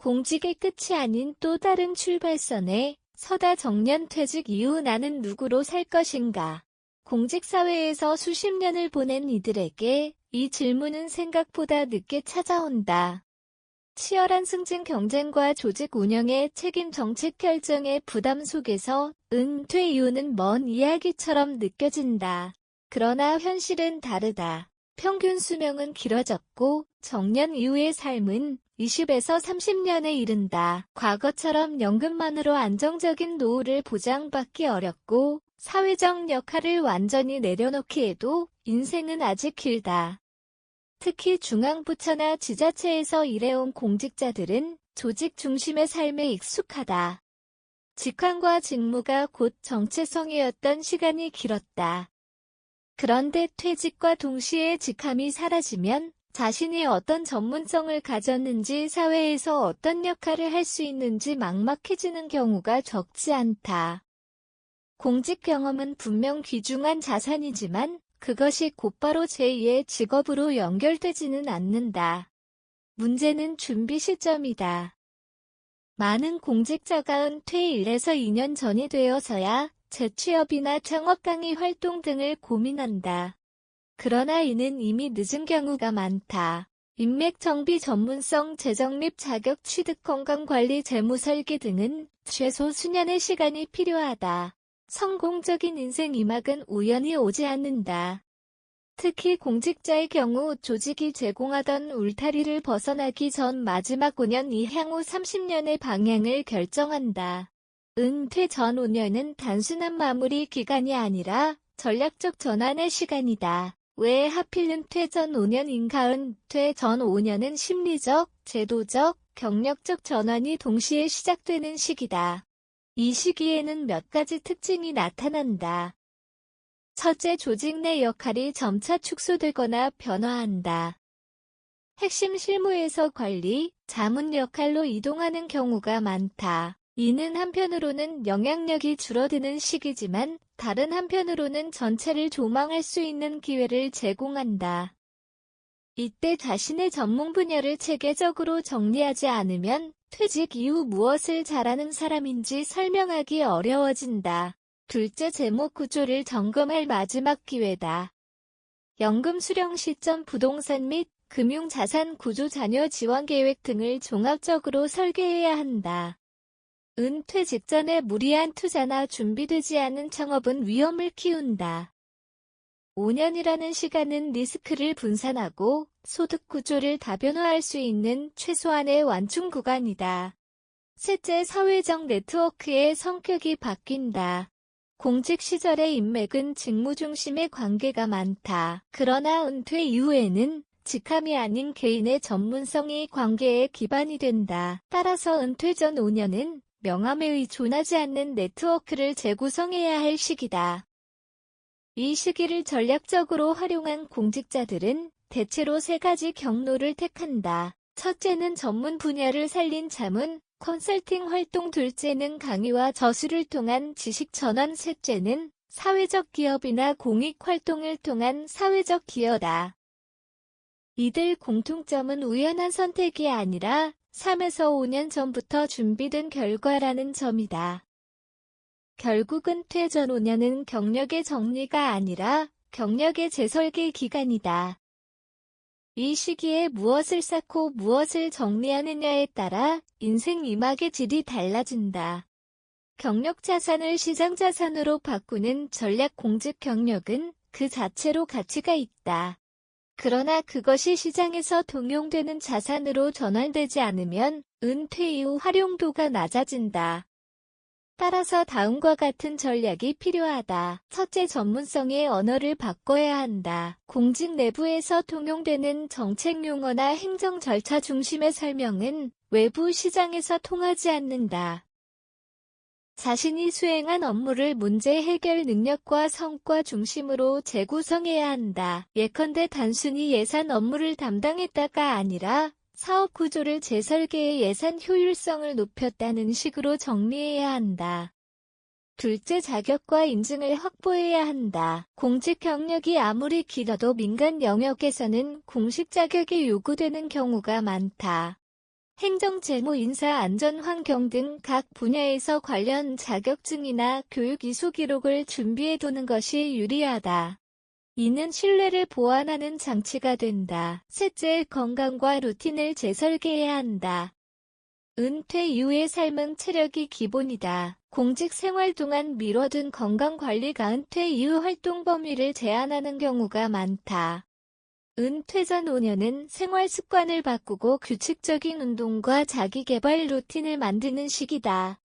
공직의 끝이 아닌 또 다른 출발선에 서다 정년 퇴직 이후 나는 누구로 살 것인가? 공직사회에서 수십 년을 보낸 이들에게 이 질문은 생각보다 늦게 찾아온다. 치열한 승진 경쟁과 조직 운영의 책임 정책 결정의 부담 속에서 은퇴 이후는 먼 이야기처럼 느껴진다. 그러나 현실은 다르다. 평균 수명은 길어졌고 정년 이후의 삶은 20에서 30년에 이른다. 과거처럼 연금만으로 안정적인 노후를 보장받기 어렵고 사회적 역할을 완전히 내려놓기에도 인생은 아직 길다. 특히 중앙부처나 지자체에서 일해온 공직자들은 조직 중심의 삶에 익숙하다. 직함과 직무가 곧 정체성이었던 시간이 길었다. 그런데 퇴직과 동시에 직함이 사라지면 자신이 어떤 전문성을 가졌는지 사회에서 어떤 역할을 할 수 있는지 막막해지는 경우가 적지 않다. 공직 경험은 분명 귀중한 자산이지만 그것이 곧바로 제2의 직업으로 연결되지는 않는다. 문제는 준비 시점이다. 많은 공직자가 은퇴 1에서 2년 전이 되어서야 재취업이나 창업 강의 활동 등을 고민한다. 그러나 이는 이미 늦은 경우가 많다. 인맥 정비 전문성 재정립 자격 취득 건강관리 재무 설계 등은 최소 수년의 시간이 필요하다. 성공적인 인생 이막은 우연히 오지 않는다. 특히 공직자의 경우 조직이 제공하던 울타리를 벗어나기 전 마지막 5년 이 향후 30년의 방향을 결정한다. 은퇴 전 5년은 단순한 마무리 기간이 아니라 전략적 전환의 시간이다. 왜 하필 은퇴 전 5년인가? 은퇴 전 5년은 심리적, 제도적, 경력적 전환이 동시에 시작되는 시기다. 이 시기에는 몇 가지 특징이 나타난다. 첫째, 조직 내 역할이 점차 축소되거나 변화한다. 핵심 실무에서 관리, 자문 역할로 이동하는 경우가 많다. 이는 한편으로는 영향력이 줄어드는 시기지만 다른 한편으로는 전체를 조망할 수 있는 기회를 제공한다. 이때 자신의 전문 분야를 체계적으로 정리하지 않으면 퇴직 이후 무엇을 잘하는 사람인지 설명하기 어려워진다. 둘째, 제목 구조를 점검할 마지막 기회다. 연금 수령 시점, 부동산 및 금융자산 구조, 자녀 지원 계획 등을 종합적으로 설계해야 한다. 은퇴 직전에 무리한 투자나 준비되지 않은 창업은 위험을 키운다. 5년이라는 시간은 리스크를 분산하고 소득 구조를 다변화할 수 있는 최소한의 완충 구간이다. 셋째, 사회적 네트워크의 성격이 바뀐다. 공직 시절의 인맥은 직무 중심의 관계가 많다. 그러나 은퇴 이후에는 직함이 아닌 개인의 전문성이 관계의 기반이 된다. 따라서 은퇴 전 5년은 명함에 의존하지 않는 네트워크를 재구성해야 할 시기다. 이 시기를 전략적으로 활용한 공직자들은 대체로 세 가지 경로를 택한다. 첫째는 전문 분야를 살린 자문, 컨설팅 활동, 둘째는 강의와 저술을 통한 지식 전환, 셋째는 사회적 기업이나 공익 활동을 통한 사회적 기여다. 이들 공통점은 우연한 선택이 아니라 3에서 5년 전부터 준비된 결과라는 점이다. 결국 은퇴 전 5년은 경력의 정리가 아니라 경력의 재설계 기간이다. 이 시기에 무엇을 쌓고 무엇을 정리하느냐에 따라 인생 이막의 질이 달라진다. 경력 자산을 시장 자산으로 바꾸는 전략 공직 경력은 그 자체로 가치가 있다. 그러나 그것이 시장에서 동용되는 자산으로 전환되지 않으면 은퇴 이후 활용도가 낮아진다. 따라서 다음과 같은 전략이 필요하다. 첫째, 전문성의 언어를 바꿔야 한다. 공직 내부에서 통용되는 정책 용어나 행정 절차 중심의 설명은 외부 시장에서 통하지 않는다. 자신이 수행한 업무를 문제 해결 능력과 성과 중심으로 재구성해야 한다. 예컨대 단순히 예산 업무를 담당했다가 아니라 사업 구조를 재설계해 예산 효율성을 높였다는 식으로 정리해야 한다. 둘째, 자격과 인증을 확보해야 한다. 공직 경력이 아무리 길어도 민간 영역에서는 공식 자격이 요구되는 경우가 많다. 행정, 재무, 인사, 안전, 환경 등 각 분야에서 관련 자격증이나 교육 이수 기록을 준비해두는 것이 유리하다. 이는 신뢰를 보완하는 장치가 된다. 셋째, 건강과 루틴을 재설계해야 한다. 은퇴 이후의 삶은 체력이 기본이다. 공직 생활 동안 미뤄둔 건강관리가 은퇴 이후 활동 범위를 제한하는 경우가 많다. 은퇴 전 5년은 생활 습관을 바꾸고 규칙적인 운동과 자기계발 루틴을 만드는 시기다.